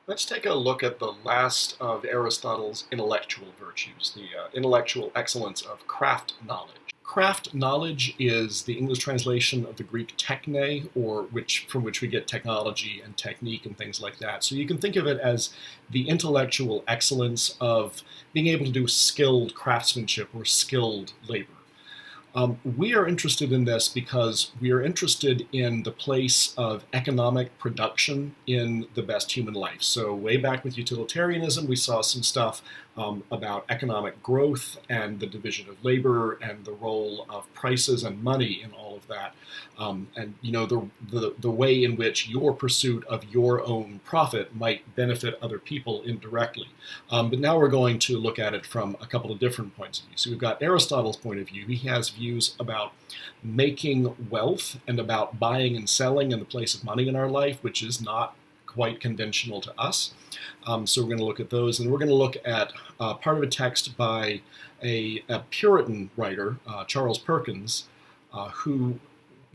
Let's take a look at the last of Aristotle's intellectual virtues, the intellectual excellence of craft knowledge. Craft knowledge is the English translation of the Greek techne, from which we get technology and technique and things like that. So you can think of it as the intellectual excellence of being able to do skilled craftsmanship or skilled labor. We are interested in this because we are interested in the place of economic production in the best human life. So, way back with utilitarianism, we saw some stuff about economic growth and the division of labor and the role of prices and money in all of that. And the way in which your pursuit of your own profit might benefit other people indirectly. But now we're going to look at it from a couple of different points of view. So we've got Aristotle's point of view. He has views about making wealth and about buying and selling in the place of money in our life, which is not quite conventional to us. So we're going to look at those, and we're going to look at part of a text by a Puritan writer, Charles Perkins, who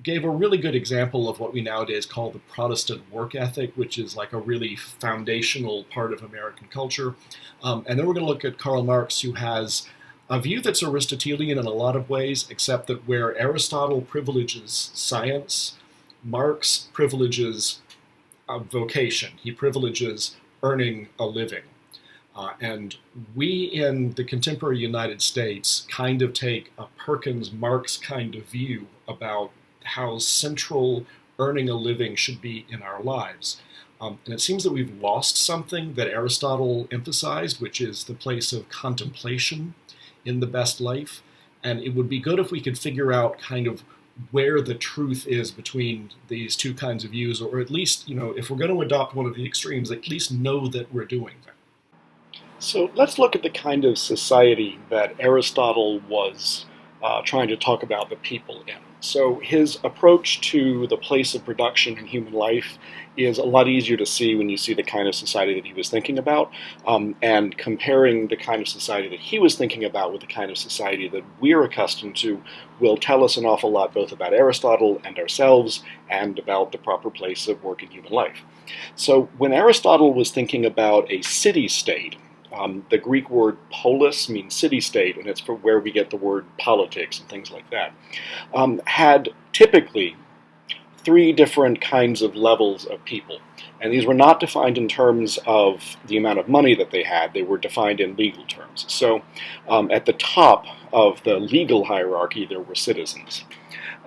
gave a really good example of what we nowadays call the Protestant work ethic, which is like a really foundational part of American culture. And then we're going to look at Karl Marx, who has a view that's Aristotelian in a lot of ways, except that where Aristotle privileges science, Marx privileges vocation. He privileges earning a living. And we in the contemporary United States kind of take a Perkins-Marx kind of view about how central earning a living should be in our lives. And it seems that we've lost something that Aristotle emphasized, which is the place of contemplation in the best life. And it would be good if we could figure out kind of where the truth is between these two kinds of views, or at least, if we're going to adopt one of the extremes, at least know that we're doing that. So let's look at the kind of society that Aristotle was trying to talk about the people in. So his approach to the place of production in human life is a lot easier to see when you see the kind of society that he was thinking about, and comparing the kind of society that he was thinking about with the kind of society that we're accustomed to will tell us an awful lot both about Aristotle and ourselves and about the proper place of work in human life. So when Aristotle was thinking about a city-state, the Greek word polis means city-state, and it's from where we get the word politics and things like that, had typically three different kinds of levels of people. And these were not defined in terms of the amount of money that they had. They were defined in legal terms. So at the top of the legal hierarchy, there were citizens.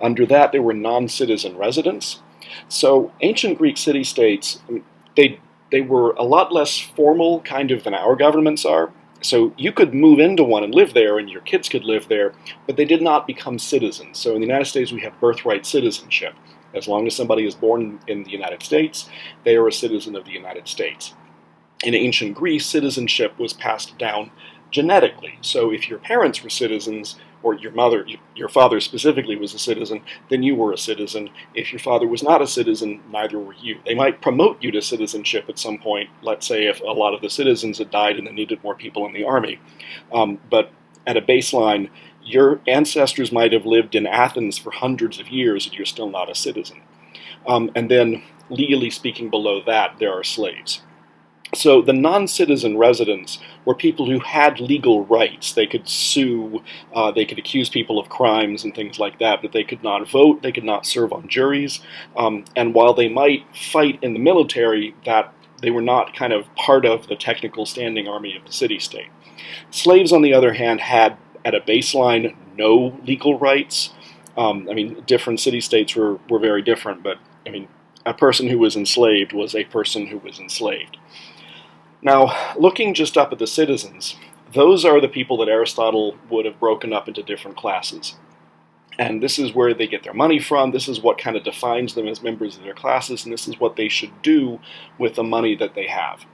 Under that, there were non-citizen residents. So ancient Greek city-states, they were a lot less formal kind of than our governments are. So you could move into one and live there, and your kids could live there, but they did not become citizens. So in the United States, we have birthright citizenship. As long as somebody is born in the United States, they are a citizen of the United States. In ancient Greece, citizenship was passed down genetically. So if your parents were citizens, or your father specifically was a citizen, then you were a citizen. If your father was not a citizen, neither were you. They might promote you to citizenship at some point, let's say if a lot of the citizens had died and they needed more people in the army. But at a baseline, your ancestors might have lived in Athens for hundreds of years and you're still not a citizen. And then, legally speaking, below that, there are slaves. So the non-citizen residents were people who had legal rights. They could sue, they could accuse people of crimes and things like that, but they could not vote, they could not serve on juries, and while they might fight in the military, that they were not kind of part of the technical standing army of the city-state. Slaves, on the other hand, had, at a baseline, no legal rights. Different city-states were very different, but a person who was enslaved was a person who was enslaved. Now, looking just up at the citizens, those are the people that Aristotle would have broken up into different classes. And this is where they get their money from, this is what kind of defines them as members of their classes, and this is what they should do with the money that they have.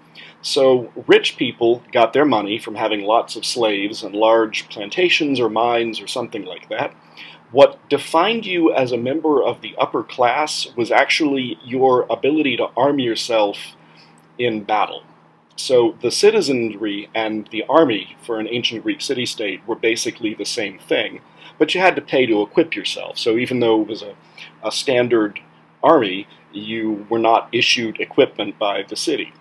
So rich people got their money from having lots of slaves and large plantations or mines or something like that. What defined you as a member of the upper class was actually your ability to arm yourself in battle. So the citizenry and the army for an ancient Greek city-state were basically the same thing, but you had to pay to equip yourself. So even though it was a standard army, you were not issued equipment by the city.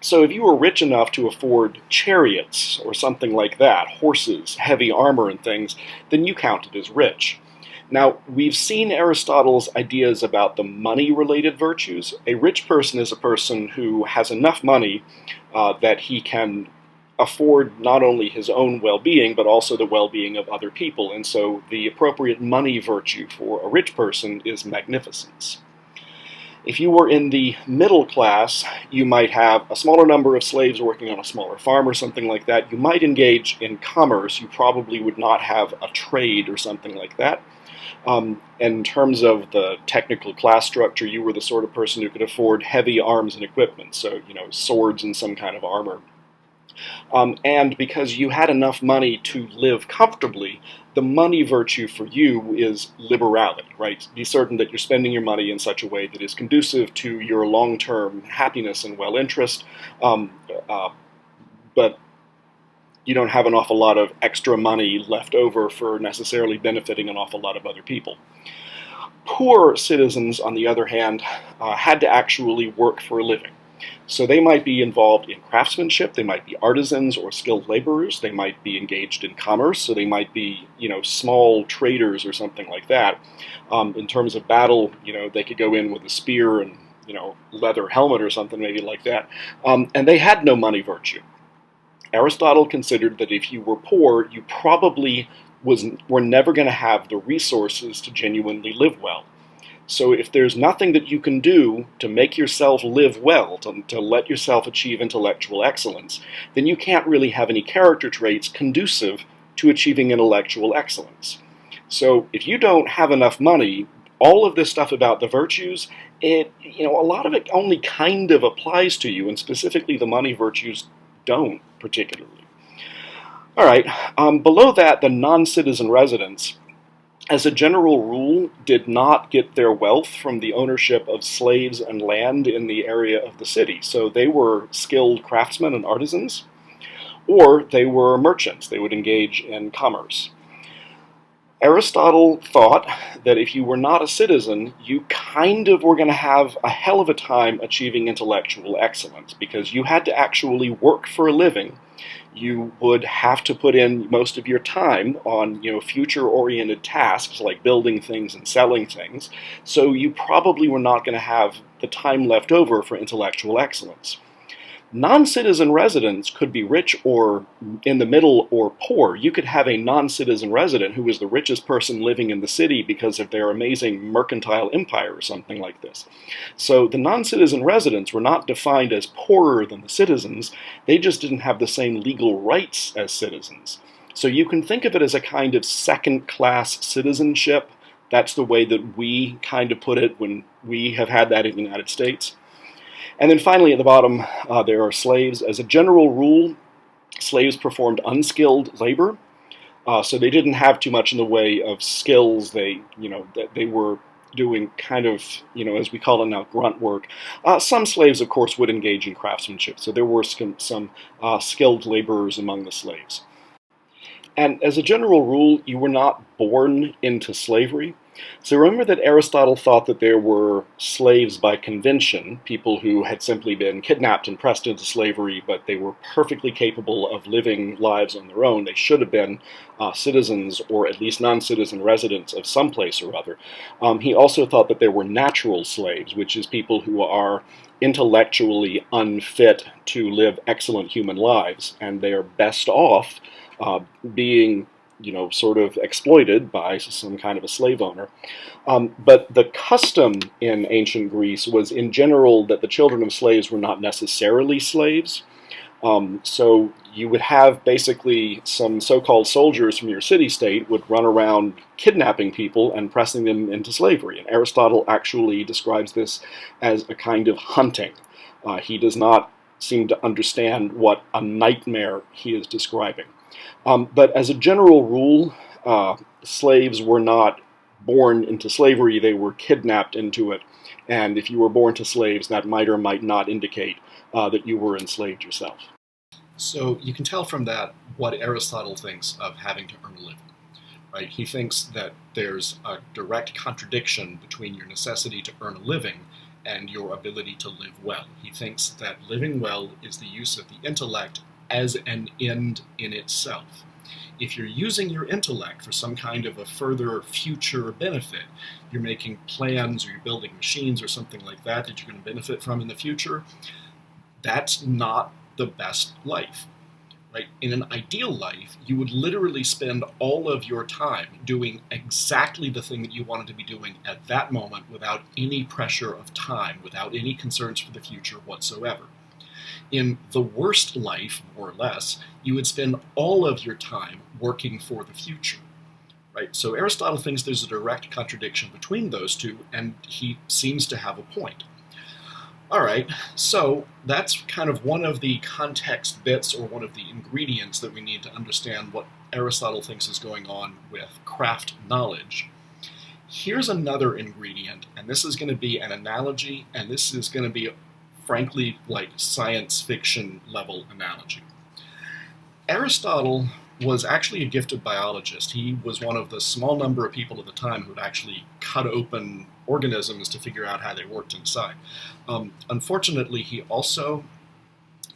So if you were rich enough to afford chariots or something like that, horses, heavy armor and things, then you counted as rich. Now, we've seen Aristotle's ideas about the money-related virtues. A rich person is a person who has enough money that he can afford not only his own well-being, but also the well-being of other people. And so the appropriate money virtue for a rich person is magnificence. If you were in the middle class, you might have a smaller number of slaves working on a smaller farm or something like that. You might engage in commerce. You probably would not have a trade or something like that. In terms of the technical class structure, you were the sort of person who could afford heavy arms and equipment, so, swords and some kind of armor. And because you had enough money to live comfortably, the money virtue for you is liberality, right? Be certain that you're spending your money in such a way that is conducive to your long-term happiness and well-interest, but you don't have an awful lot of extra money left over for necessarily benefiting an awful lot of other people. Poor citizens, on the other hand, had to actually work for a living. So they might be involved in craftsmanship, they might be artisans or skilled laborers, they might be engaged in commerce, so they might be, small traders or something like that. In terms of battle, they could go in with a spear and, leather helmet or something maybe like that. And they had no money virtue. Aristotle considered that if you were poor, you probably were never going to have the resources to genuinely live well. So if there's nothing that you can do to make yourself live well, to let yourself achieve intellectual excellence, then you can't really have any character traits conducive to achieving intellectual excellence. So if you don't have enough money, all of this stuff about the virtues, a lot of it only kind of applies to you, and specifically the money virtues don't particularly. All right, below that, the non-citizen residents, as a general rule, did not get their wealth from the ownership of slaves and land in the area of the city. So they were skilled craftsmen and artisans, or they were merchants. They would engage in commerce. Aristotle thought that if you were not a citizen, you kind of were going to have a hell of a time achieving intellectual excellence, because you had to actually work for a living. You would have to put in most of your time on, future-oriented tasks like building things and selling things, so you probably were not going to have the time left over for intellectual excellence. Non-citizen residents could be rich or in the middle or poor. You could have a non-citizen resident who was the richest person living in the city because of their amazing mercantile empire or something like this. So the non-citizen residents were not defined as poorer than the citizens. They just didn't have the same legal rights as citizens. So you can think of it as a kind of second-class citizenship. That's the way that we kind of put it when we have had that in the United States. And then finally, at the bottom, there are slaves. As a general rule, slaves performed unskilled labor, so they didn't have too much in the way of skills. They were doing kind of, as we call it now, grunt work. Some slaves, of course, would engage in craftsmanship, so there were some skilled laborers among the slaves. And as a general rule, you were not born into slavery. So remember that Aristotle thought that there were slaves by convention, people who had simply been kidnapped and pressed into slavery, but they were perfectly capable of living lives on their own. They should have been citizens or at least non-citizen residents of some place or other. He also thought that there were natural slaves, which is people who are intellectually unfit to live excellent human lives, and they are best off being sort of exploited by some kind of a slave owner. But the custom in ancient Greece was in general that the children of slaves were not necessarily slaves. So you would have basically some so-called soldiers from your city-state would run around kidnapping people and pressing them into slavery. And Aristotle actually describes this as a kind of hunting. He does not seem to understand what a nightmare he is describing. But as a general rule, slaves were not born into slavery, they were kidnapped into it. And if you were born to slaves, that might or might not indicate that you were enslaved yourself. So you can tell from that what Aristotle thinks of having to earn a living. Right? He thinks that there's a direct contradiction between your necessity to earn a living and your ability to live well. He thinks that living well is the use of the intellect as an end in itself. If you're using your intellect for some kind of a further future benefit, you're making plans or you're building machines or something like that that you're going to benefit from in the future, that's not the best life. Right? In an ideal life, you would literally spend all of your time doing exactly the thing that you wanted to be doing at that moment without any pressure of time, without any concerns for the future whatsoever. In the worst life, more or less, you would spend all of your time working for the future. Right? So Aristotle thinks there's a direct contradiction between those two, and he seems to have a point. All right, so that's kind of one of the context bits or one of the ingredients that we need to understand what Aristotle thinks is going on with craft knowledge. Here's another ingredient, and this is going to be an analogy, and this is going to be, frankly, like science fiction level analogy. Aristotle was actually a gifted biologist. He was one of the small number of people at the time who had actually cut open organisms to figure out how they worked inside. Unfortunately, he also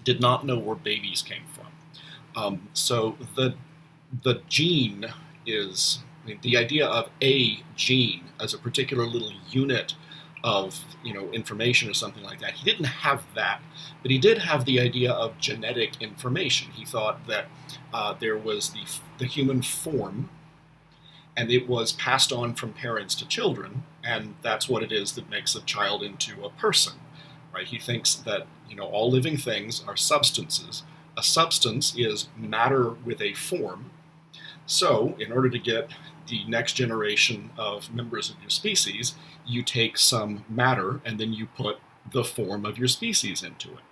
did not know where babies came from. So the gene is, the idea of a gene as a particular little unit of information or something like that. He didn't have that, but he did have the idea of genetic information. He thought that there was the human form, and it was passed on from parents to children, and that's what it is that makes a child into a person. Right? He thinks that all living things are substances. A substance is matter with a form. So, in order to get the next generation of members of your species, you take some matter and then you put the form of your species into it.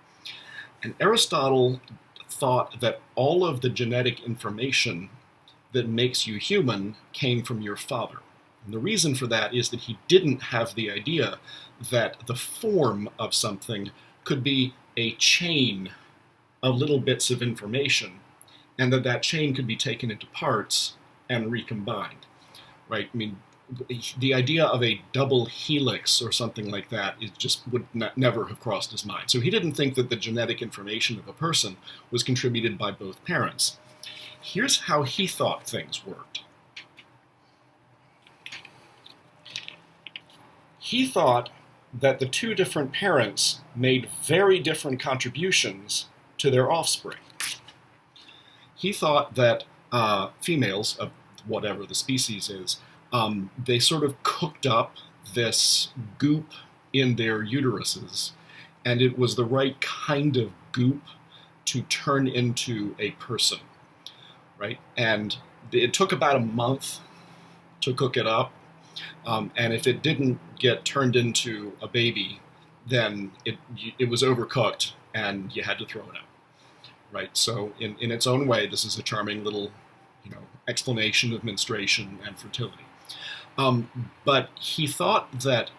And Aristotle thought that all of the genetic information that makes you human came from your father. And the reason for that is that he didn't have the idea that the form of something could be a chain of little bits of information, and that chain could be taken into parts and recombined. Right? I mean, the idea of a double helix or something like that would never have crossed his mind. So he didn't think that the genetic information of a person was contributed by both parents. Here's how he thought things worked. He thought that the two different parents made very different contributions to their offspring. He thought that females of whatever the species is, they sort of cooked up this goop in their uteruses, and it was the right kind of goop to turn into a person, right? And it took about a month to cook it up, and if it didn't get turned into a baby, then it was overcooked, and you had to throw it out, right? So in its own way, this is a charming little explanation of menstruation and fertility. But he thought that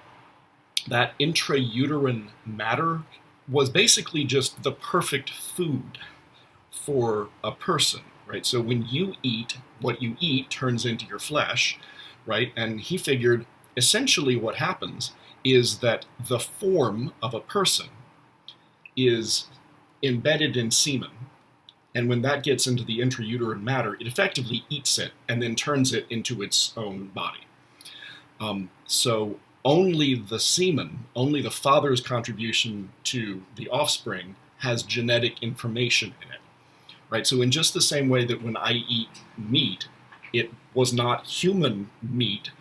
intrauterine matter was basically just the perfect food for a person, right? So when you eat, what you eat turns into your flesh, right? And he figured essentially what happens is that the form of a person is embedded in semen. And when that gets into the intrauterine matter, it effectively eats it and then turns it into its own body. So only the semen, only the father's contribution to the offspring has genetic information in it, right? So in just the same way that when I eat meat, it was not human meat,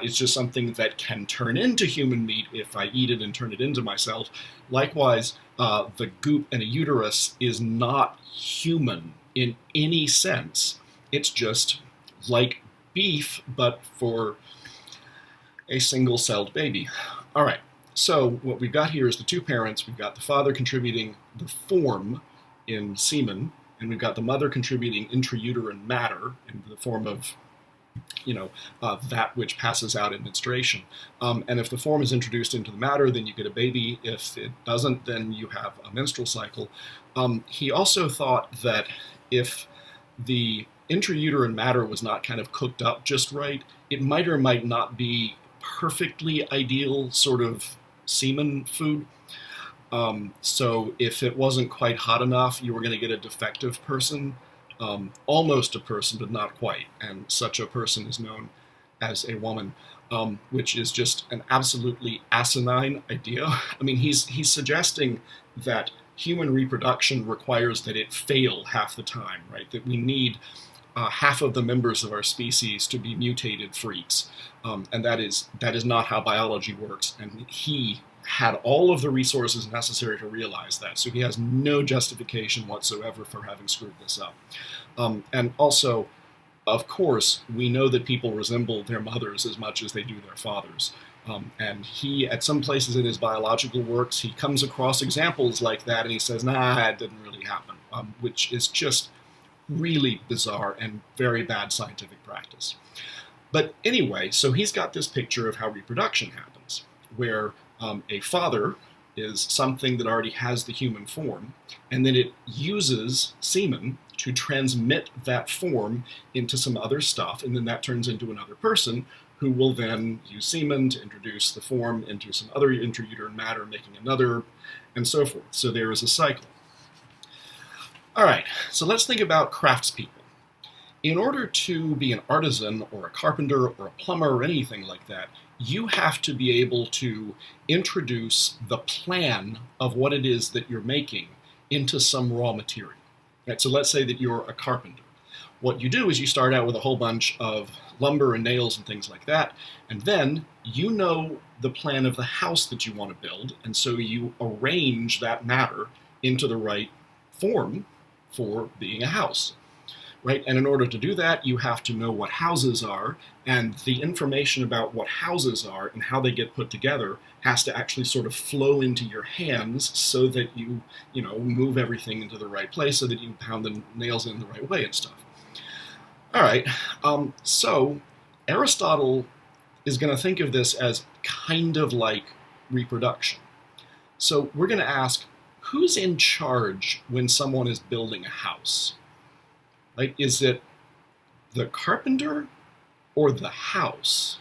it's just something that can turn into human meat if I eat it and turn it into myself. Likewise, the goop in a uterus is not human in any sense. It's just like beef, but for a single-celled baby. All right, so what we've got here is the two parents. We've got the father contributing the form in semen, and we've got the mother contributing intrauterine matter in the form of that which passes out in menstruation. And if the form is introduced into the matter, then you get a baby. If it doesn't, then you have a menstrual cycle. He also thought that if the intrauterine matter was not kind of cooked up just right, it might or might not be perfectly ideal sort of semen food. So if it wasn't quite hot enough, you were going to get a defective person, almost a person, but not quite. And such a person is known as a woman, which is just an absolutely asinine idea. I mean, he's suggesting that human reproduction requires that it fail half the time, right? That we need half of the members of our species to be mutated freaks, and that is not how biology works. And he had all of the resources necessary to realize that, so he has no justification whatsoever for having screwed this up. And also, of course, we know that people resemble their mothers as much as they do their fathers. And he, at some places in his biological works, he comes across examples like that, and he says, nah, it didn't really happen, which is just really bizarre and very bad scientific practice. But anyway, so he's got this picture of how reproduction happens, where a father is something that already has the human form, and then it uses semen to transmit that form into some other stuff, and then that turns into another person who will then use semen to introduce the form into some other intrauterine matter, making another, and so forth. So there is a cycle. All right, so let's think about craftspeople. In order to be an artisan or a carpenter or a plumber or anything like that, you have to be able to introduce the plan of what it is that you're making into some raw material. Right, so let's say that you're a carpenter. What you do is you start out with a whole bunch of lumber and nails and things like that, and then you know the plan of the house that you want to build, and so you arrange that matter into the right form for being a house. Right? And in order to do that, you have to know what houses are, and the information about what houses are and how they get put together has to actually sort of flow into your hands so that you move everything into the right place so that you pound the nails in the right way and stuff. All right, so Aristotle is going to think of this as kind of like reproduction. So we're going to ask, who's in charge when someone is building a house? Right? Is it the carpenter or the house?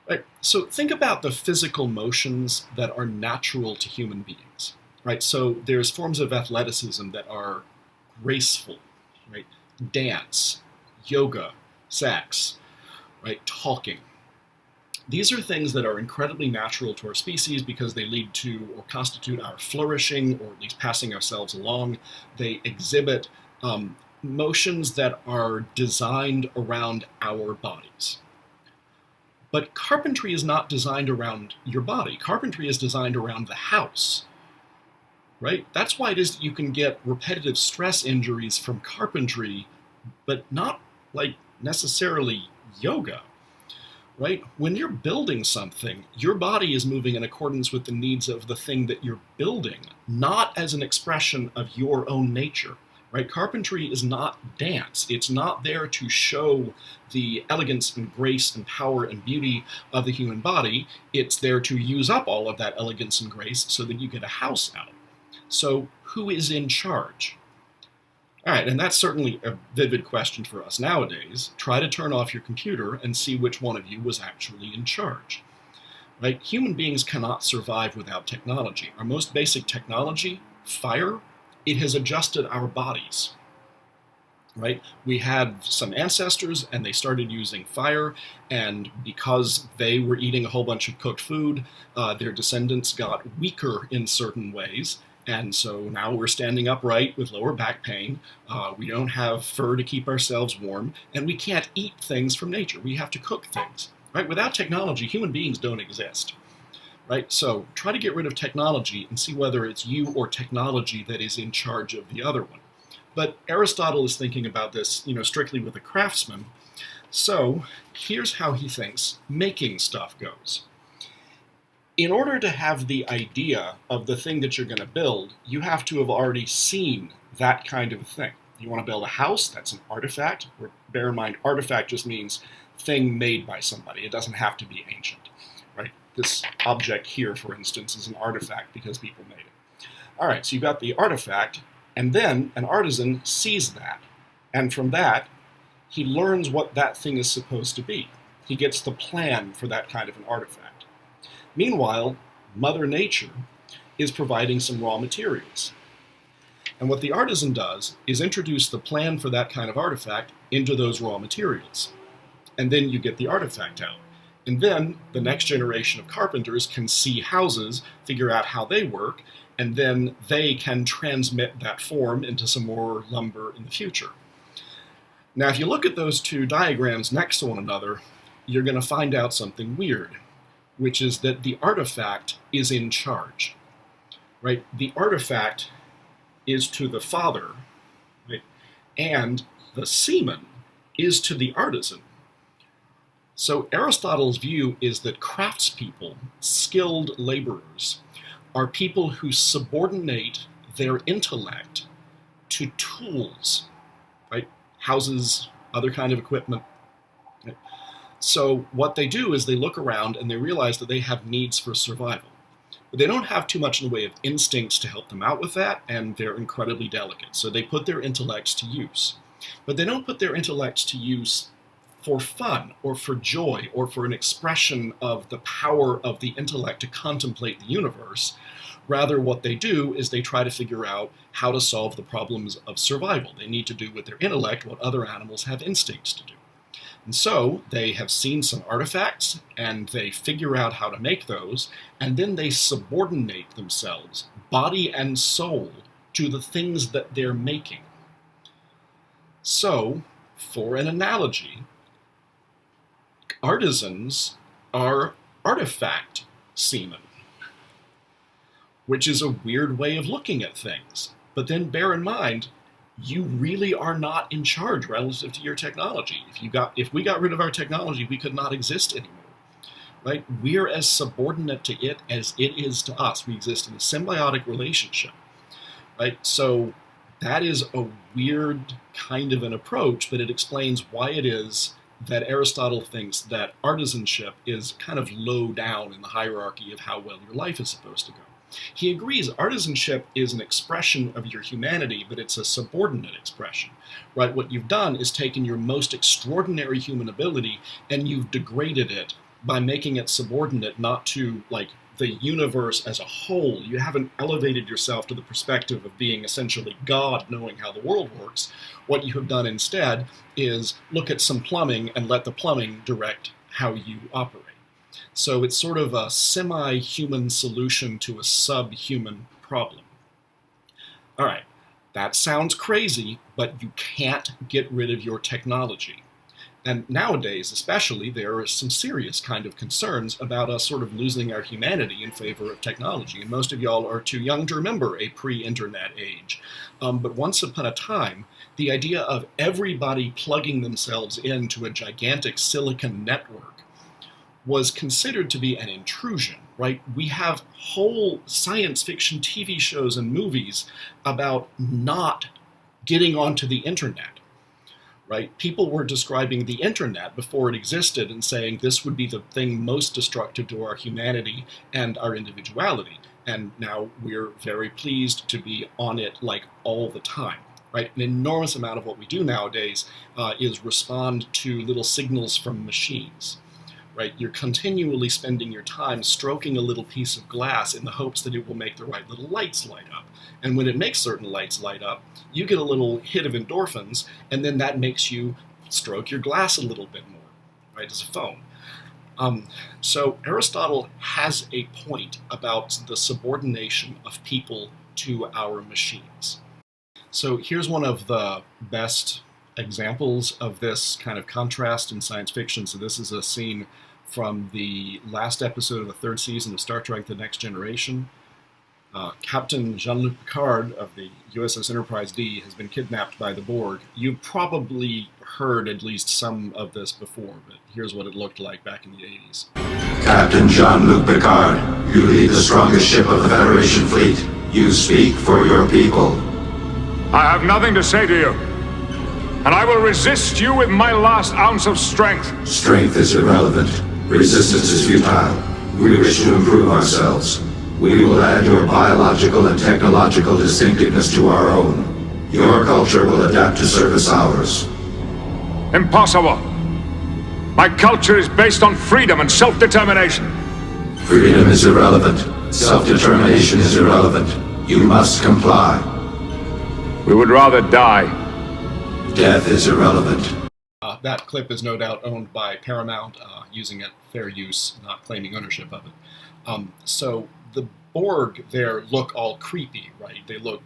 Right? So think about the physical motions that are natural to human beings. Right? So there's forms of athleticism that are graceful, right? Dance, yoga, sex, right? Talking. These are things that are incredibly natural to our species because they lead to or constitute our flourishing, or at least passing ourselves along. They exhibit motions that are designed around our bodies. But carpentry is not designed around your body. Carpentry is designed around the house, right? That's why it is that you can get repetitive stress injuries from carpentry, but not like necessarily yoga, right? When you're building something, your body is moving in accordance with the needs of the thing that you're building, not as an expression of your own nature. Right? Carpentry is not dance. It's not there to show the elegance and grace and power and beauty of the human body. It's there to use up all of that elegance and grace so that you get a house out. So who is in charge? All right, and that's certainly a vivid question for us nowadays. Try to turn off your computer and see which one of you was actually in charge. Right? Human beings cannot survive without technology. Our most basic technology, fire, it has adjusted our bodies, right? We had some ancestors and they started using fire, and because they were eating a whole bunch of cooked food, their descendants got weaker in certain ways, and so now we're standing upright with lower back pain. We don't have fur to keep ourselves warm, and we can't eat things from nature. We have to cook things, right? Without technology, human beings don't exist. Right? So try to get rid of technology and see whether it's you or technology that is in charge of the other one. But Aristotle is thinking about this, strictly with a craftsman. So here's how he thinks making stuff goes. In order to have the idea of the thing that you're going to build, you have to have already seen that kind of thing. You want to build a house, that's an artifact. Bear in mind, artifact just means thing made by somebody. It doesn't have to be ancient. Right? This object here, for instance, is an artifact because people made it. All right, so you've got the artifact, and then an artisan sees that. And from that, he learns what that thing is supposed to be. He gets the plan for that kind of an artifact. Meanwhile, Mother Nature is providing some raw materials. And what the artisan does is introduce the plan for that kind of artifact into those raw materials. And then you get the artifact out. And then the next generation of carpenters can see houses, figure out how they work, and then they can transmit that form into some more lumber in the future. Now, if you look at those two diagrams next to one another, you're going to find out something weird, which is that the artifact is in charge, right? The artifact is to the father, right? And the seaman is to the artisan. So Aristotle's view is that craftspeople, skilled laborers, are people who subordinate their intellect to tools, right? Houses, other kind of equipment. Right? So what they do is they look around and they realize that they have needs for survival. But they don't have too much in the way of instincts to help them out with that, and they're incredibly delicate. So they put their intellects to use. But they don't put their intellects to use for fun or for joy or for an expression of the power of the intellect to contemplate the universe. Rather, what they do is they try to figure out how to solve the problems of survival. They need to do with their intellect what other animals have instincts to do. And so they have seen some artifacts, and they figure out how to make those, and then they subordinate themselves, body and soul, to the things that they're making. So, for an analogy, artisans are artifact seamen, which is a weird way of looking at things. But then bear in mind, you really are not in charge relative to your technology. If we got rid of our technology, we could not exist anymore, right? We're as subordinate to it as it is to us. We exist in a symbiotic relationship, right? So that is a weird kind of an approach, but it explains why it is that Aristotle thinks that artisanship is kind of low down in the hierarchy of how well your life is supposed to go. He agrees artisanship is an expression of your humanity, but it's a subordinate expression, right? What you've done is taken your most extraordinary human ability and you've degraded it by making it subordinate not to, like, the universe as a whole. You haven't elevated yourself to the perspective of being essentially God, knowing how the world works. What you have done instead is look at some plumbing and let the plumbing direct how you operate. So it's sort of a semi-human solution to a subhuman problem. All right, that sounds crazy, but you can't get rid of your technology. And nowadays, especially, there are some serious kind of concerns about us sort of losing our humanity in favor of technology. And most of y'all are too young to remember a pre-internet age. But once upon a time, the idea of everybody plugging themselves into a gigantic silicon network was considered to be an intrusion, right? We have whole science fiction TV shows and movies about not getting onto the internet, right? People were describing the internet before it existed and saying this would be the thing most destructive to our humanity and our individuality. And now we're very pleased to be on it like all the time, right? An enormous amount of what we do nowadays is respond to little signals from machines. Right? You're continually spending your time stroking a little piece of glass in the hopes that it will make the right little lights light up. And when it makes certain lights light up, you get a little hit of endorphins, and then that makes you stroke your glass a little bit more, right, as a phone. So Aristotle has a point about the subordination of people to our machines. So here's one of the best examples of this kind of contrast in science fiction. So this is a scene from the last episode of the third season of Star Trek: The Next Generation. Captain Jean-Luc Picard of the USS Enterprise D has been kidnapped by the Borg. You've probably heard at least some of this before, but here's what it looked like back in the 80s. Captain Jean-Luc Picard, you lead the strongest ship of the Federation fleet. You speak for your people. I have nothing to say to you, and I will resist you with my last ounce of strength. Strength is irrelevant. Resistance is futile. We wish to improve ourselves. We will add your biological and technological distinctiveness to our own. Your culture will adapt to service ours. Impossible. My culture is based on freedom and self-determination. Freedom is irrelevant. Self-determination is irrelevant. You must comply. We would rather die. Death is irrelevant. That clip is no doubt owned by Paramount, using it fair use, not claiming ownership of it. So the Borg there look all creepy, right? They look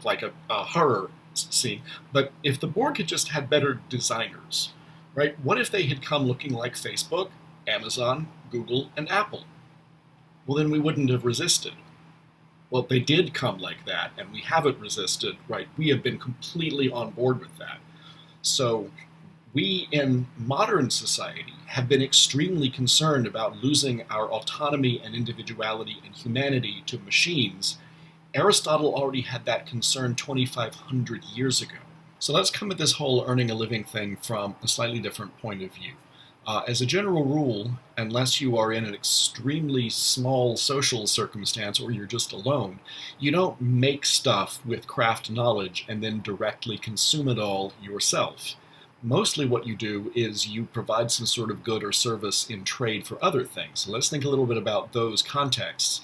like a horror scene. But if the Borg had just had better designers, right? What if they had come looking like Facebook, Amazon, Google, and Apple? Well, then we wouldn't have resisted. Well, they did come like that, and we haven't resisted, right? We have been completely on board with that. So we in modern society have been extremely concerned about losing our autonomy and individuality and humanity to machines. Aristotle already had that concern 2,500 years ago. So let's come at this whole earning a living thing from a slightly different point of view. As a general rule, unless you are in an extremely small social circumstance or you're just alone, you don't make stuff with craft knowledge and then directly consume it all yourself. Mostly what you do is you provide some sort of good or service in trade for other things. So let's think a little bit about those contexts.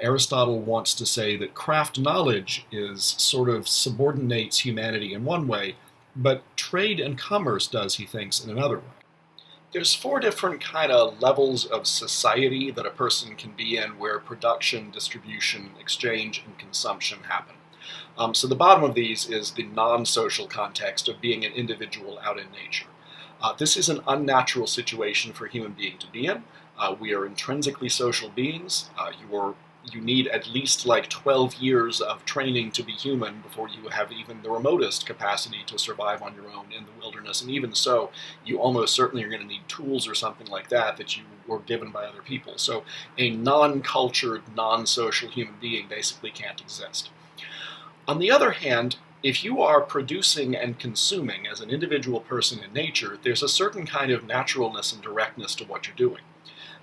Aristotle wants to say that craft knowledge is sort of subordinates humanity in one way, but trade and commerce does, he thinks, in another way. There's 4 different kind of levels of society that a person can be in where production, distribution, exchange, and consumption happen. So the bottom of these is the non-social context of being an individual out in nature. This is an unnatural situation for a human being to be in. We are intrinsically social beings. You need at least like 12 years of training to be human before you have even the remotest capacity to survive on your own in the wilderness. And even so, you almost certainly are going to need tools or something like that that you were given by other people. So a non-cultured, non-social human being basically can't exist. On the other hand, if you are producing and consuming as an individual person in nature, there's a certain kind of naturalness and directness to what you're doing.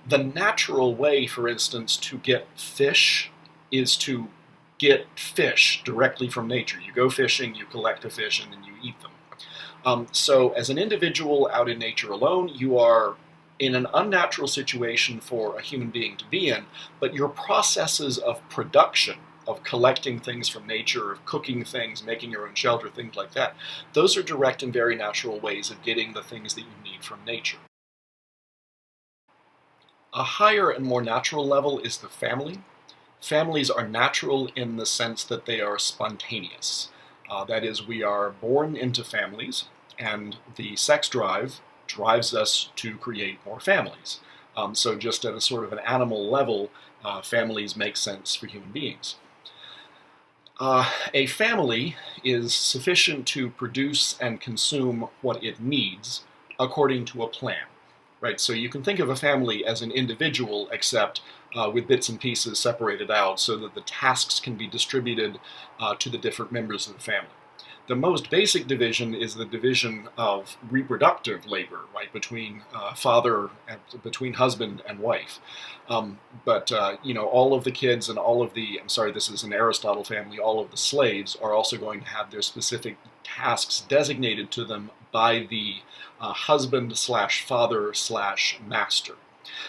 The natural way, for instance, to get fish is to get fish directly from nature. You go fishing, you collect a fish, and then you eat them. So as an individual out in nature alone, you are in an unnatural situation for a human being to be in, but your processes of production, of collecting things from nature, of cooking things, making your own shelter, things like that, those are direct and very natural ways of getting the things that you need from nature. A higher and more natural level is the family. Families are natural in the sense that they are spontaneous. That is, we are born into families, and the sex drive drives us to create more families. So just at a sort of an animal level, families make sense for human beings. A family is sufficient to produce and consume what it needs according to a plan, right? So you can think of a family as an individual, except with bits and pieces separated out so that the tasks can be distributed to the different members of the family. The most basic division is the division of reproductive labor, right, between between husband and wife. But all of the kids and all of the, this is an Aristotle family, all of the slaves are also going to have their specific tasks designated to them by the husband/father/master.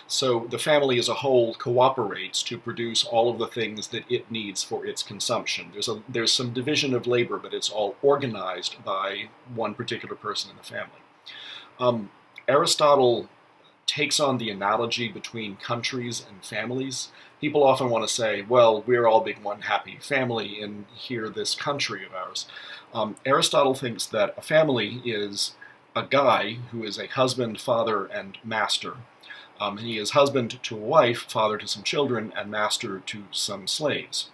So the family as a whole cooperates to produce all of the things that it needs for its consumption. There's some division of labor, but it's all organized by one particular person in the family. Aristotle takes on the analogy between countries and families. People often want to say, well, we're all being one happy family in here, this country of ours. Aristotle thinks that a family is a guy who is a husband, father, and master. And he is husband to a wife, father to some children, and master to some slaves.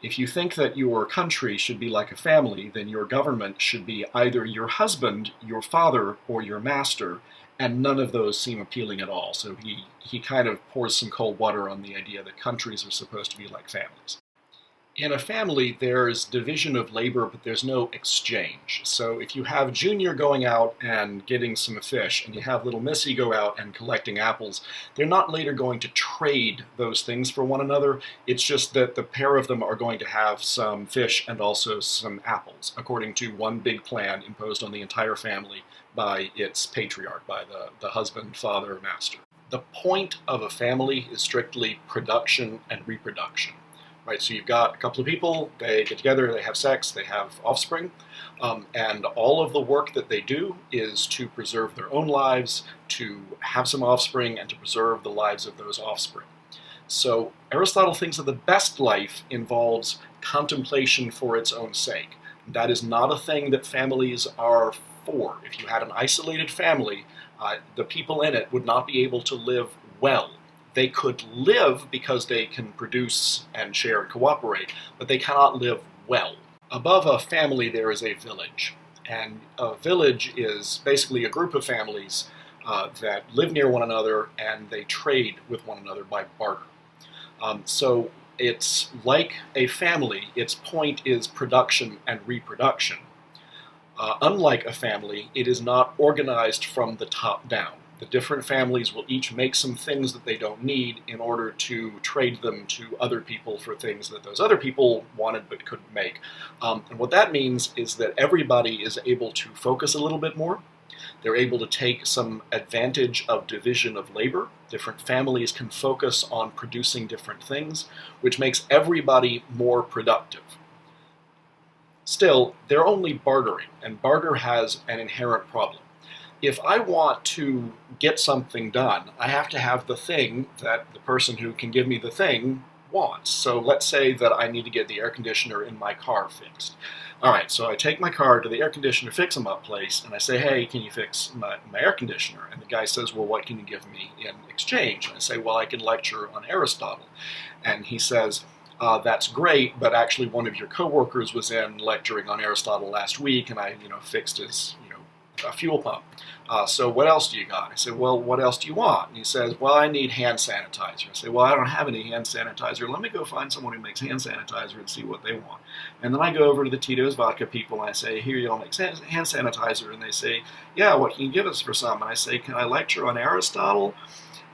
If you think that your country should be like a family, then your government should be either your husband, your father, or your master, and none of those seem appealing at all. So he kind of pours some cold water on the idea that countries are supposed to be like families. In a family, there's division of labor, but there's no exchange. So if you have Junior going out and getting some fish, and you have little Missy go out and collecting apples, they're not later going to trade those things for one another. It's just that the pair of them are going to have some fish and also some apples, according to one big plan imposed on the entire family by its patriarch, by the husband, father, master. the point of a family is strictly production and reproduction. Right, so you've got a couple of people, they get together, they have sex, they have offspring, and all of the work that they do is to preserve their own lives, to have some offspring, and to preserve the lives of those offspring. So Aristotle thinks that the best life involves contemplation for its own sake. That is not a thing that families are for. If you had an isolated family, the people in it would not be able to live well. They could live because they can produce and share and cooperate, but they cannot live well. Above a family there is a village, and a village is basically a group of families that live near one another and they trade with one another by barter. So it's like a family, its point is production and reproduction. Unlike a family, it is not organized from the top down. The different families will each make some things that they don't need in order to trade them to other people for things that those other people wanted but couldn't make. And what that means is that everybody is able to focus a little bit more. They're able to take some advantage of division of labor. Different families can focus on producing different things, which makes everybody more productive. Still, they're only bartering, and barter has an inherent problem. If I want to get something done, I have to have the thing that the person who can give me the thing wants. So let's say that I need to get the air conditioner in my car fixed. All right, so I take my car to the air conditioner fix-em-up place, and I say, hey, can you fix my air conditioner? And the guy says, well, what can you give me in exchange? And I say, well, I can lecture on Aristotle. And he says, that's great, but actually one of your coworkers was in lecturing on Aristotle last week, and I, fixed his, fuel pump. So what else do you got? I said, well, what else do you want? And he says, well, I need hand sanitizer. I say, well, I don't have any hand sanitizer. Let me go find someone who makes hand sanitizer and see what they want. And then I go over to the Tito's Vodka people and I say, here, y'all make hand sanitizer. And they say, yeah, what can you give us for some? And I say, can I lecture on Aristotle?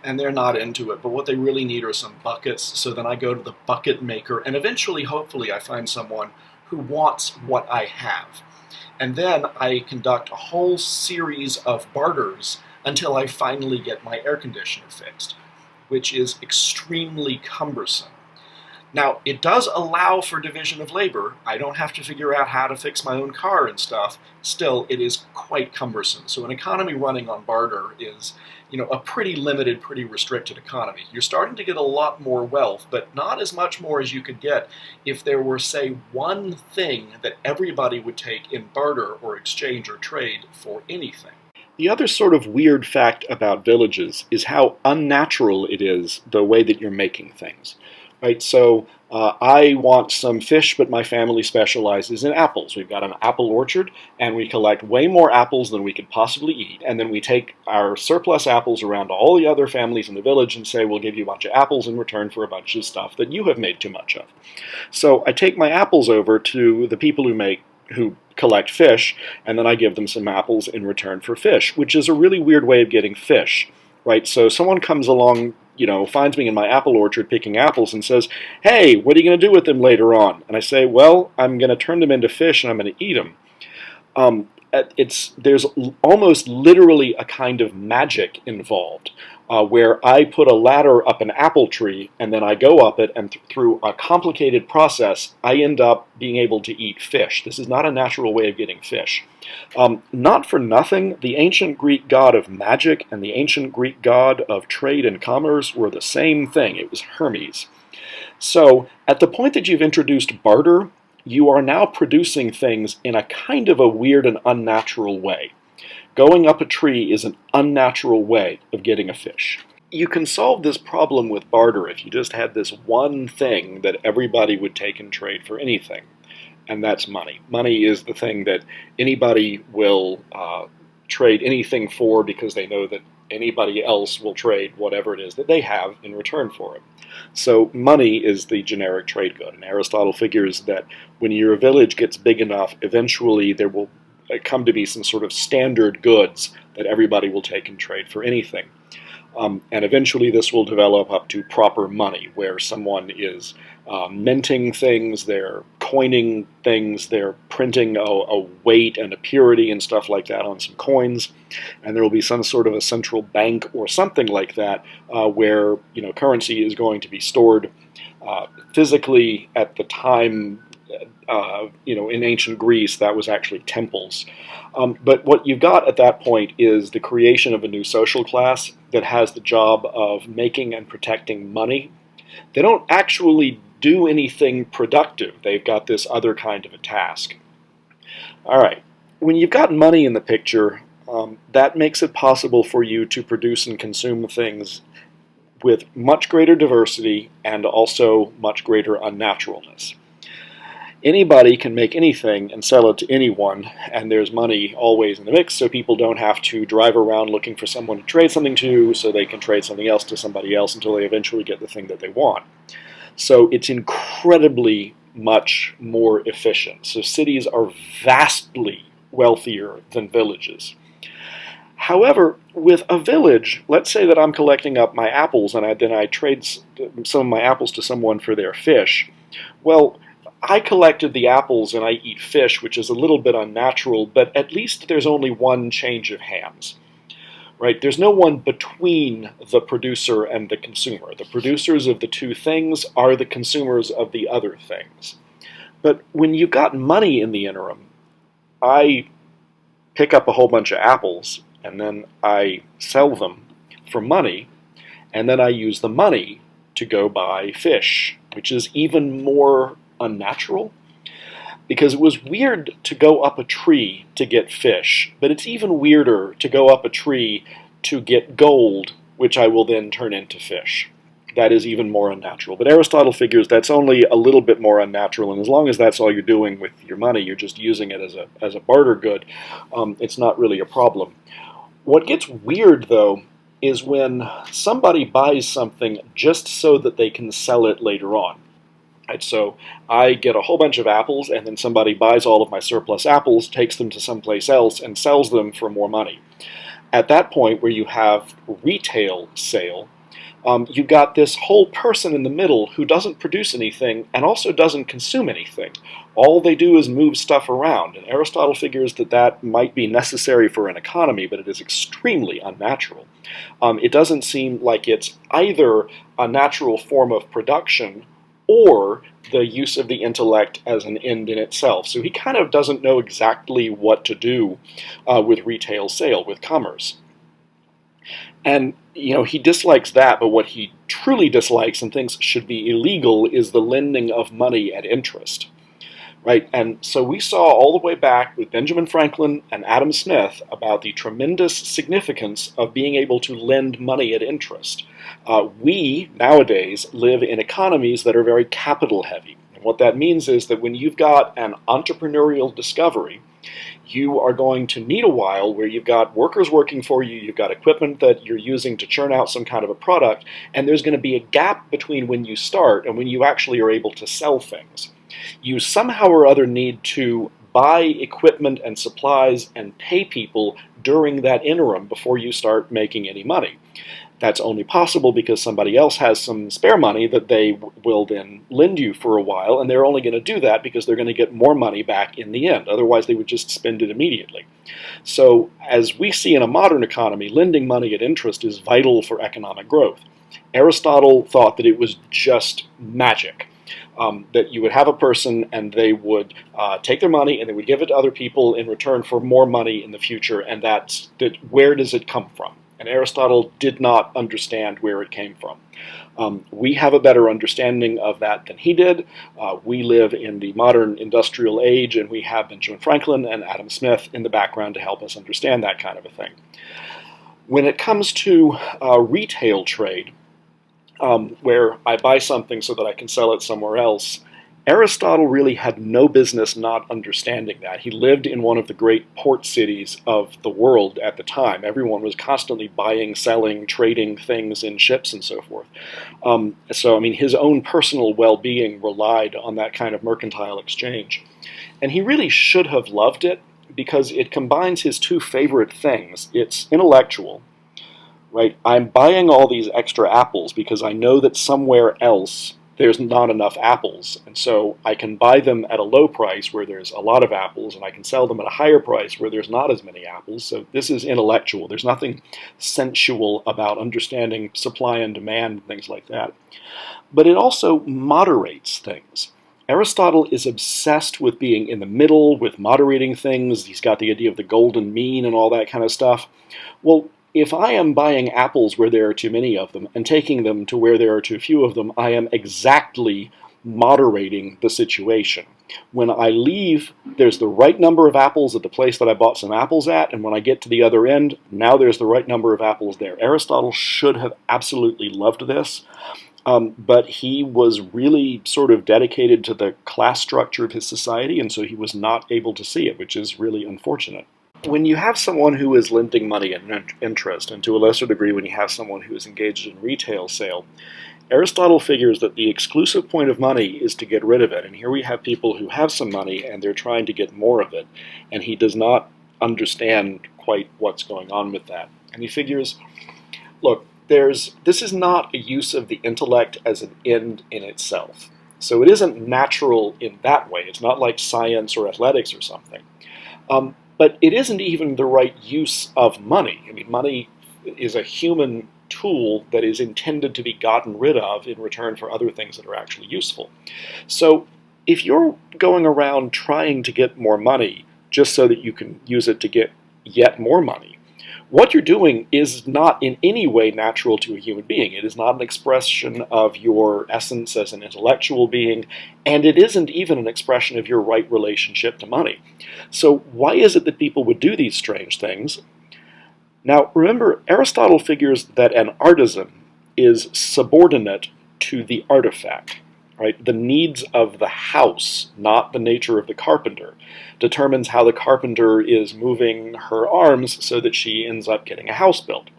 And they're not into it, but what they really need are some buckets. So then I go to the bucket maker, and eventually, hopefully, I find someone who wants what I have. And then I conduct a whole series of barters until I finally get my air conditioner fixed, which is extremely cumbersome. Now, it does allow for division of labor. I don't have to figure out how to fix my own car and stuff. Still, it is quite cumbersome. So an economy running on barter is, a pretty limited, pretty restricted economy. You're starting to get a lot more wealth, but not as much more as you could get if there were, say, one thing that everybody would take in barter or exchange or trade for anything. The other sort of weird fact about villages is how unnatural it is, the way that you're making things. Right, so I want some fish, but my family specializes in apples. We've got an apple orchard, and we collect way more apples than we could possibly eat. And then we take our surplus apples around to all the other families in the village and say, we'll give you a bunch of apples in return for a bunch of stuff that you have made too much of. So I take my apples over to the people who collect fish, and then I give them some apples in return for fish, which is a really weird way of getting fish. Right, so someone comes along, finds me in my apple orchard picking apples and says, hey, what are you going to do with them later on? And I say, well, I'm going to turn them into fish and I'm going to eat them. There's almost literally a kind of magic involved, where I put a ladder up an apple tree and then I go up it, and through a complicated process, I end up being able to eat fish. This is not a natural way of getting fish. Not for nothing, the ancient Greek god of magic and the ancient Greek god of trade and commerce were the same thing. It was Hermes. So, at the point that you've introduced barter, you are now producing things in a kind of a weird and unnatural way. Going up a tree is an unnatural way of getting a fish. You can solve this problem with barter if you just had this one thing that everybody would take and trade for anything, and that's money. Money is the thing that anybody will trade anything for because they know that anybody else will trade whatever it is that they have in return for it. So money is the generic trade good, and Aristotle figures that when your village gets big enough, eventually there will come to be some sort of standard goods that everybody will take and trade for anything. And eventually this will develop up to proper money, where someone is minting things, they're coining things, they're printing a weight and a purity and stuff like that on some coins, and there will be some sort of a central bank or something like that where currency is going to be stored physically. At the time, in ancient Greece, that was actually temples. But what you've got at that point is the creation of a new social class that has the job of making and protecting money. They don't actually do anything productive. They've got this other kind of a task. All right, when you've got money in the picture, that makes it possible for you to produce and consume things with much greater diversity and also much greater unnaturalness. Anybody can make anything and sell it to anyone, and there's money always in the mix, so people don't have to drive around looking for someone to trade something to so they can trade something else to somebody else until they eventually get the thing that they want. So it's incredibly much more efficient. So cities are vastly wealthier than villages. However, with a village, let's say that I'm collecting up my apples and then I trade some of my apples to someone for their fish. Well, I collected the apples and I eat fish, which is a little bit unnatural, but at least there's only one change of hands. Right? There's no one between the producer and the consumer. The producers of the two things are the consumers of the other things. But when you've got money in the interim, I pick up a whole bunch of apples and then I sell them for money, and then I use the money to go buy fish, which is even more unnatural, because it was weird to go up a tree to get fish, but it's even weirder to go up a tree to get gold, which I will then turn into fish. That is even more unnatural. But Aristotle figures that's only a little bit more unnatural, and as long as that's all you're doing with your money, you're just using it as a barter good, it's not really a problem. What gets weird, though, is when somebody buys something just so that they can sell it later on. Right, so I get a whole bunch of apples, and then somebody buys all of my surplus apples, takes them to someplace else, and sells them for more money. At that point, where you have retail sale, you've got this whole person in the middle who doesn't produce anything and also doesn't consume anything. All they do is move stuff around, and Aristotle figures that that might be necessary for an economy, but it is extremely unnatural. It doesn't seem like it's either a natural form of production or the use of the intellect as an end in itself. So he kind of doesn't know exactly what to do with retail sale, with commerce. And, he dislikes that, but what he truly dislikes and thinks should be illegal is the lending of money at interest. Right? And so we saw all the way back with Benjamin Franklin and Adam Smith about the tremendous significance of being able to lend money at interest. We, nowadays, live in economies that are very capital heavy. And what that means is that when you've got an entrepreneurial discovery, you are going to need a while where you've got workers working for you, you've got equipment that you're using to churn out some kind of a product, and there's going to be a gap between when you start and when you actually are able to sell things. You somehow or other need to buy equipment and supplies and pay people during that interim before you start making any money. That's only possible because somebody else has some spare money that they will then lend you for a while, and they're only going to do that because they're going to get more money back in the end. Otherwise, they would just spend it immediately. So, as we see in a modern economy, lending money at interest is vital for economic growth. Aristotle thought that it was just magic. That you would have a person and they would take their money and they would give it to other people in return for more money in the future, and where does it come from? And Aristotle did not understand where it came from. We have a better understanding of that than he did. We live in the modern industrial age, and we have Benjamin Franklin and Adam Smith in the background to help us understand that kind of a thing. When it comes to retail trade, where I buy something so that I can sell it somewhere else, Aristotle really had no business not understanding that. He lived in one of the great port cities of the world at the time. Everyone was constantly buying, selling, trading things in ships and so forth. His own personal well-being relied on that kind of mercantile exchange. And he really should have loved it because it combines his two favorite things. It's intellectual. Right? I'm buying all these extra apples because I know that somewhere else there's not enough apples. And so I can buy them at a low price where there's a lot of apples, and I can sell them at a higher price where there's not as many apples. So this is intellectual. There's nothing sensual about understanding supply and demand and things like that. But it also moderates things. Aristotle is obsessed with being in the middle, with moderating things. He's got the idea of the golden mean and all that kind of stuff. Well, if I am buying apples where there are too many of them and taking them to where there are too few of them, I am exactly moderating the situation. When I leave, there's the right number of apples at the place that I bought some apples at, and when I get to the other end, now there's the right number of apples there. Aristotle should have absolutely loved this. But he was really sort of dedicated to the class structure of his society, and so he was not able to see it, which is really unfortunate. When you have someone who is lending money and interest, and to a lesser degree when you have someone who is engaged in retail sale, Aristotle figures that the exclusive point of money is to get rid of it. And here we have people who have some money and they're trying to get more of it, and he does not understand quite what's going on with that. And he figures, look, this is not a use of the intellect as an end in itself. So it isn't natural in that way. It's not like science or athletics or something. But it isn't even the right use of money. I mean, money is a human tool that is intended to be gotten rid of in return for other things that are actually useful. So if you're going around trying to get more money just so that you can use it to get yet more money, what you're doing is not in any way natural to a human being. It is not an expression of your essence as an intellectual being, and it isn't even an expression of your right relationship to money. So why is it that people would do these strange things? Now, remember, Aristotle figures that an artisan is subordinate to the artifact. Right? The needs of the house, not the nature of the carpenter, determines how the carpenter is moving her arms so that she ends up getting a house built.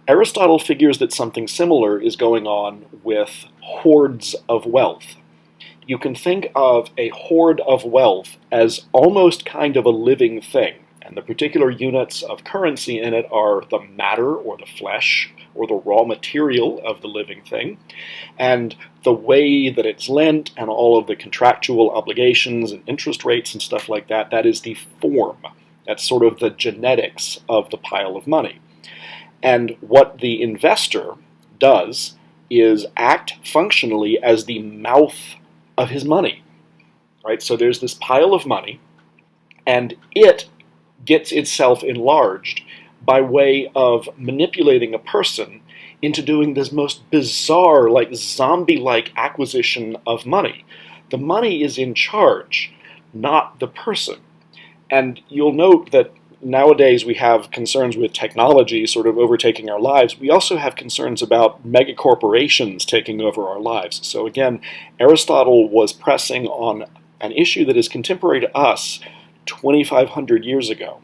Aristotle figures that something similar is going on with hoards of wealth. You can think of a hoard of wealth as almost kind of a living thing, and the particular units of currency in it are the matter or the flesh or the raw material of the living thing, and the way that it's lent and all of the contractual obligations and interest rates and stuff like that, that is the form. That's sort of the genetics of the pile of money. And what the investor does is act functionally as the mouth of his money. Right? So there's this pile of money, and it gets itself enlarged by way of manipulating a person into doing this most bizarre, like zombie-like acquisition of money. The money is in charge, not the person. And you'll note that nowadays we have concerns with technology sort of overtaking our lives. We also have concerns about megacorporations taking over our lives. So again, Aristotle was pressing on an issue that is contemporary to us 2,500 years ago.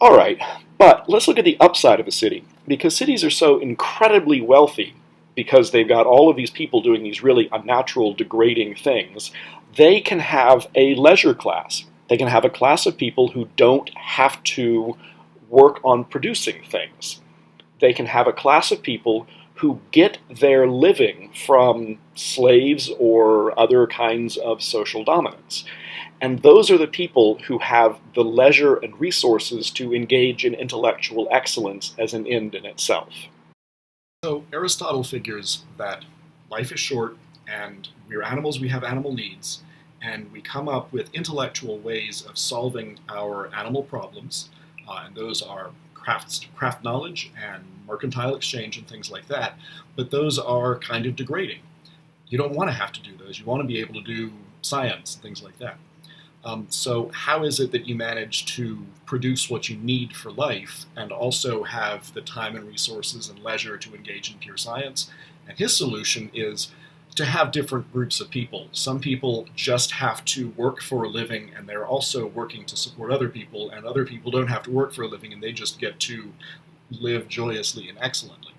All right, but let's look at the upside of a city. Because cities are so incredibly wealthy, because they've got all of these people doing these really unnatural, degrading things, they can have a leisure class. They can have a class of people who don't have to work on producing things. They can have a class of people who get their living from slaves or other kinds of social dominance. And those are the people who have the leisure and resources to engage in intellectual excellence as an end in itself. So Aristotle figures that life is short, and we're animals, we have animal needs, and we come up with intellectual ways of solving our animal problems, and those are craft knowledge and mercantile exchange and things like that, but those are kind of degrading. You don't want to have to do those. You want to be able to do science and things like that. So how is it that you manage to produce what you need for life and also have the time and resources and leisure to engage in pure science? And his solution is to have different groups of people. Some people just have to work for a living, and they're also working to support other people, and other people don't have to work for a living, and they just get to live joyously and excellently.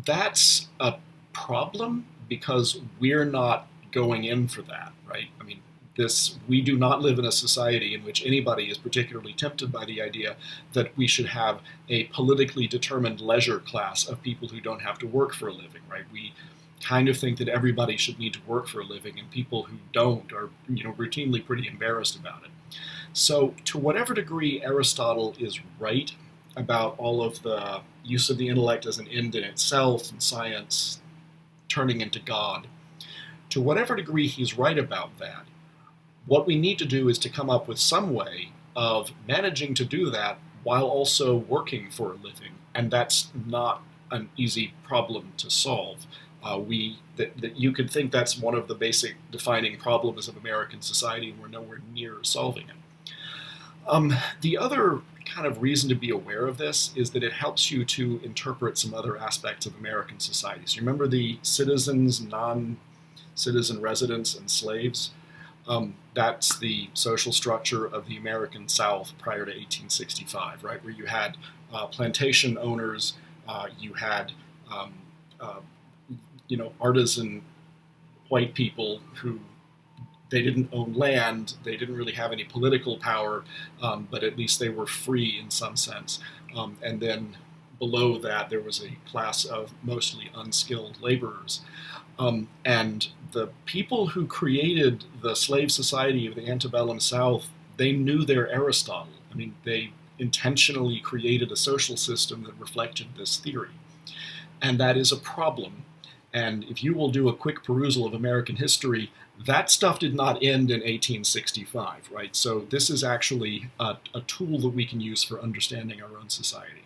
That's a problem because we're not going in for that, right? I mean, we do not live in a society in which anybody is particularly tempted by the idea that we should have a politically determined leisure class of people who don't have to work for a living, right? kind of think that everybody should need to work for a living, and people who don't are, routinely pretty embarrassed about it. So to whatever degree Aristotle is right about all of the use of the intellect as an end in itself and science turning into God, to whatever degree he's right about that, what we need to do is to come up with some way of managing to do that while also working for a living. And that's not an easy problem to solve. You could think that's one of the basic defining problems of American society, and we're nowhere near solving it. The other kind of reason to be aware of this is that it helps you to interpret some other aspects of American society. So you remember the citizens, non-citizen residents, and slaves? That's the social structure of the American South prior to 1865, right? Where you had plantation owners, you had artisan white people who they didn't own land, they didn't really have any political power, but at least they were free in some sense. And then below that, there was a class of mostly unskilled laborers. And the people who created the slave society of the antebellum South, they knew their Aristotle. I mean, they intentionally created a social system that reflected this theory. And that is a problem. And if you will do a quick perusal of American history, that stuff did not end in 1865, right? So this is actually a tool that we can use for understanding our own society.